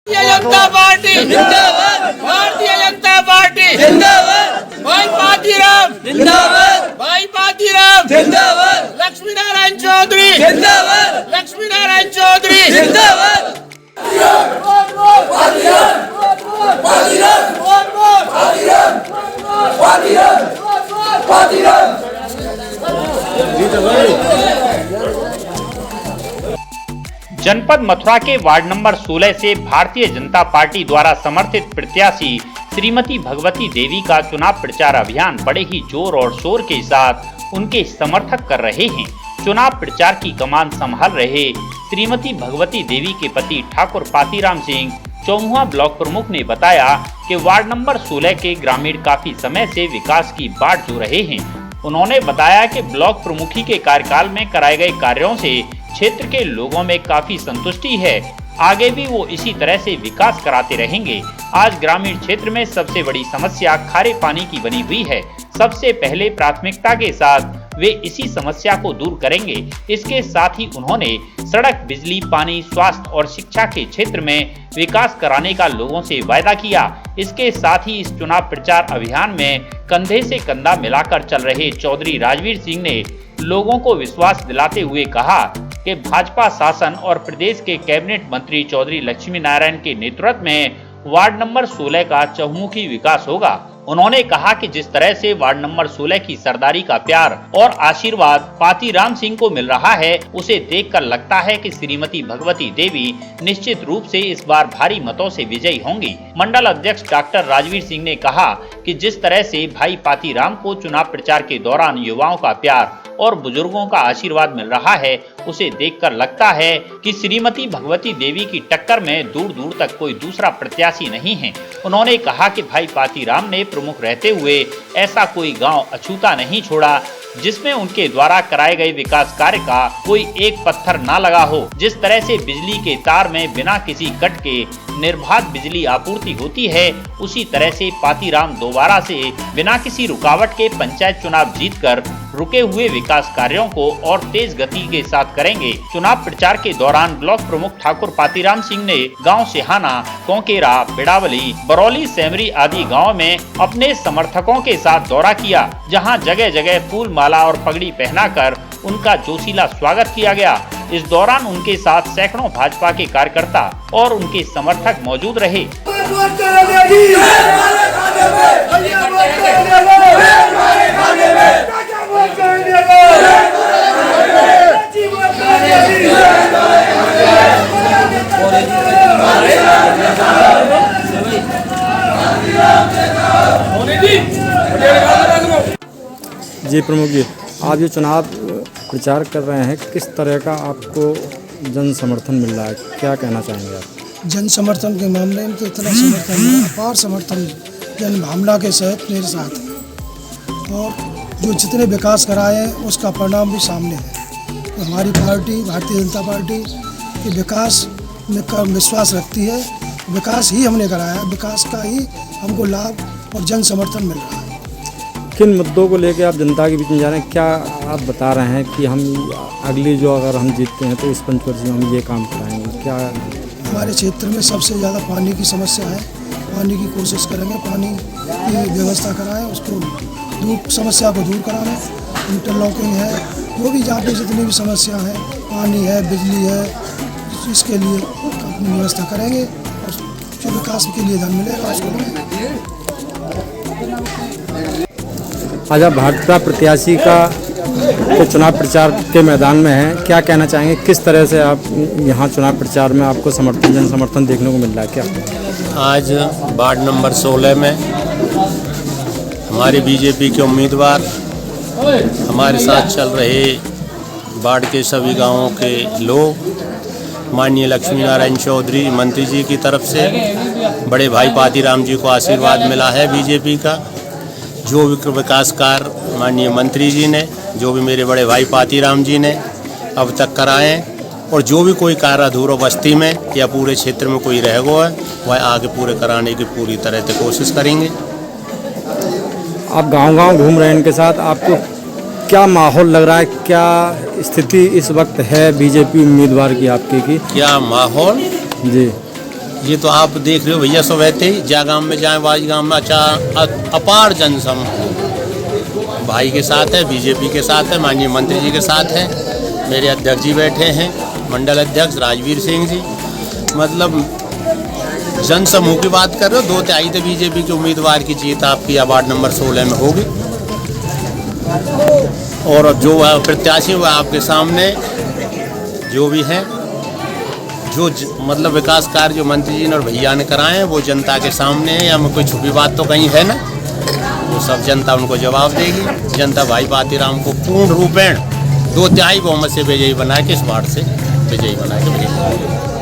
Bharatiya Janata party जिंदाबाद। Bharatiya Janata party जिंदाबाद। भाई पातीराम जिंदाबाद। भाई पातीराम जिंदाबाद। लक्ष्मी नारायण चौधरी जिंदाबाद। लक्ष्मी नारायण चौधरी जिंदाबाद। जनपद मथुरा के वार्ड नंबर 16 से भारतीय जनता पार्टी द्वारा समर्थित प्रत्याशी श्रीमती भगवती देवी का चुनाव प्रचार अभियान बड़े ही जोर और शोर के साथ उनके समर्थक कर रहे हैं। चुनाव प्रचार की कमान संभाल रहे श्रीमती भगवती देवी के पति ठाकुर पातीराम सिंह चौमुहा ब्लॉक प्रमुख ने बताया कि वार्ड नंबर 16 के ग्रामीण काफी समय से विकास की बाट जो रहे हैं। उन्होंने बताया कि ब्लॉक प्रमुखी के कार्यकाल में कराए गए कार्यों से क्षेत्र के लोगों में काफी संतुष्टि है। आगे भी वो इसी तरह से विकास कराते रहेंगे। आज ग्रामीण क्षेत्र में सबसे बड़ी समस्या खारे पानी की बनी हुई है। सबसे पहले प्राथमिकता के साथ वे इसी समस्या को दूर करेंगे। इसके साथ ही उन्होंने सड़क, बिजली, पानी, स्वास्थ्य और शिक्षा के क्षेत्र में विकास कराने का लोगों से वायदा किया। इसके साथ ही इस चुनाव प्रचार अभियान में कंधे से कंधा मिलाकर चल रहे चौधरी राजवीर सिंह ने लोगों को विश्वास दिलाते हुए कहा कि भाजपा शासन और प्रदेश के कैबिनेट मंत्री चौधरी लक्ष्मी नारायण के नेतृत्व में वार्ड नंबर 16 का चहुमुखी विकास होगा। उन्होंने कहा कि जिस तरह से वार्ड नंबर 16 की सरदारी का प्यार और आशीर्वाद पातीराम सिंह को मिल रहा है, उसे देखकर लगता है कि श्रीमती भगवती देवी निश्चित रूप से इस बार भारी मतों से विजयी होंगी। मंडल अध्यक्ष डॉक्टर राजवीर सिंह ने कहा कि जिस तरह से भाई पातीराम को चुनाव प्रचार के दौरान युवाओं का प्यार और बुजुर्गों का आशीर्वाद मिल रहा है, उसे देखकर लगता है कि श्रीमती भगवती देवी की टक्कर में दूर दूर तक कोई दूसरा प्रत्याशी नहीं है। उन्होंने कहा कि भाई पातीराम ने प्रमुख रहते हुए ऐसा कोई गांव अछूता नहीं छोड़ा जिसमें उनके द्वारा कराए गए विकास कार्य का कोई एक पत्थर ना लगा हो। जिस तरह से बिजली के तार में बिना किसी कट के निर्बाध बिजली आपूर्ति होती है, उसी तरह से पातीराम दोबारा से बिना किसी रुकावट के पंचायत चुनाव जीतकर रुके हुए विकास कार्यों को और तेज गति के साथ करेंगे। चुनाव प्रचार के दौरान ब्लॉक प्रमुख ठाकुर पातीराम सिंह ने गांव सिहाना, कोंकेरा, बिड़ावली, बरौली, सेमरी आदि गाँव में अपने समर्थकों के साथ दौरा किया, जहाँ जगह जगह फूल, माला और पगड़ी पहनाकर उनका जोशीला स्वागत किया गया। इस दौरान उनके साथ सैकड़ों भाजपा के कार्यकर्ता और उनके समर्थक मौजूद रहे। जी प्रमुख जी, आप ये चुनाव प्रचार कर रहे हैं, किस तरह का आपको जन समर्थन मिल रहा है, क्या कहना चाहेंगे आप? जन समर्थन के मामले में तो इतना समर्थन मिला, अपार समर्थन जन भावना के सहित मेरे साथ है और जो जितने विकास कराए हैं उसका परिणाम भी सामने है। तो हमारी पार्टी भारतीय जनता पार्टी के विकास में विश्वास रखती है। विकास ही हमने कराया, विकास का ही हमको लाभ और जन समर्थन मिल रहा है। किन मुद्दों को लेकर आप जनता के बीच में जा रहे हैं? क्या आप बता रहे हैं कि हम अगली जो अगर हम जीतते हैं तो इस पंचवर्षीय में हम ये काम कराएंगे? क्या हमारे क्षेत्र में सबसे ज़्यादा पानी की समस्या है, पानी की कोशिश करेंगे, पानी की व्यवस्था कराएं, उसको समस्या को दूर कराएं। इंटरलॉकिंग है, जो भी जहाँ पे जितनी भी समस्या है, पानी है, बिजली है, इसके लिए अपनी व्यवस्था करेंगे और जो विकास के लिए धन मिलेगा उसको। आज आप भाजपा प्रत्याशी का तो चुनाव प्रचार के मैदान में हैं, क्या कहना चाहेंगे? किस तरह से आप यहाँ चुनाव प्रचार में आपको जन समर्थन देखने को मिल रहा है? क्या आज वार्ड नंबर 16 में हमारे बीजेपी के उम्मीदवार हमारे साथ चल रहे वार्ड के सभी गांवों के लोग माननीय लक्ष्मी नारायण चौधरी मंत्री जी की तरफ से बड़े भाई पातीराम जी को आशीर्वाद मिला है। बीजेपी का जो भी विकास कार्य माननीय मंत्री जी ने, जो भी मेरे बड़े भाई पातीराम जी ने अब तक कराए और जो भी कोई कार्य अधूरा बस्ती में या पूरे क्षेत्र में कोई रह गया है, वह आगे पूरे कराने की पूरी तरह से कोशिश करेंगे। आप गांव-गांव घूम रहे हैं इनके साथ, आपको क्या माहौल लग रहा है? क्या स्थिति इस वक्त है बीजेपी उम्मीदवार की आपकी की? क्या माहौल जी ये तो आप देख रहे हो भैया, सुबह थे जा गाँव में जाए वाज गाँव में अपार जनसम भाई के साथ है, बीजेपी के साथ है, माननीय मंत्री जी के साथ है, मेरे अध्यक्ष जी बैठे हैं, मंडल अध्यक्ष राजवीर सिंह जी। मतलब जनसमूह की बात कर रहे हो, 2/3 तो बीजेपी के उम्मीदवार की जीत आपकी वार्ड नंबर 16 में होगी। और जो प्रत्याशी हुआ आपके सामने जो भी है, जो मतलब विकास कार्य जो मंत्री जी ने और भैया ने कराए हैं वो जनता के सामने है, या में कोई छुपी बात तो कहीं है ना, वो सब जनता उनको जवाब देगी। जनता भाई पातीराम को पूर्ण रूपेण 2/3 बहुमत से विजयी बना के, इस वार्ड से विजयी बना के भेजेगी।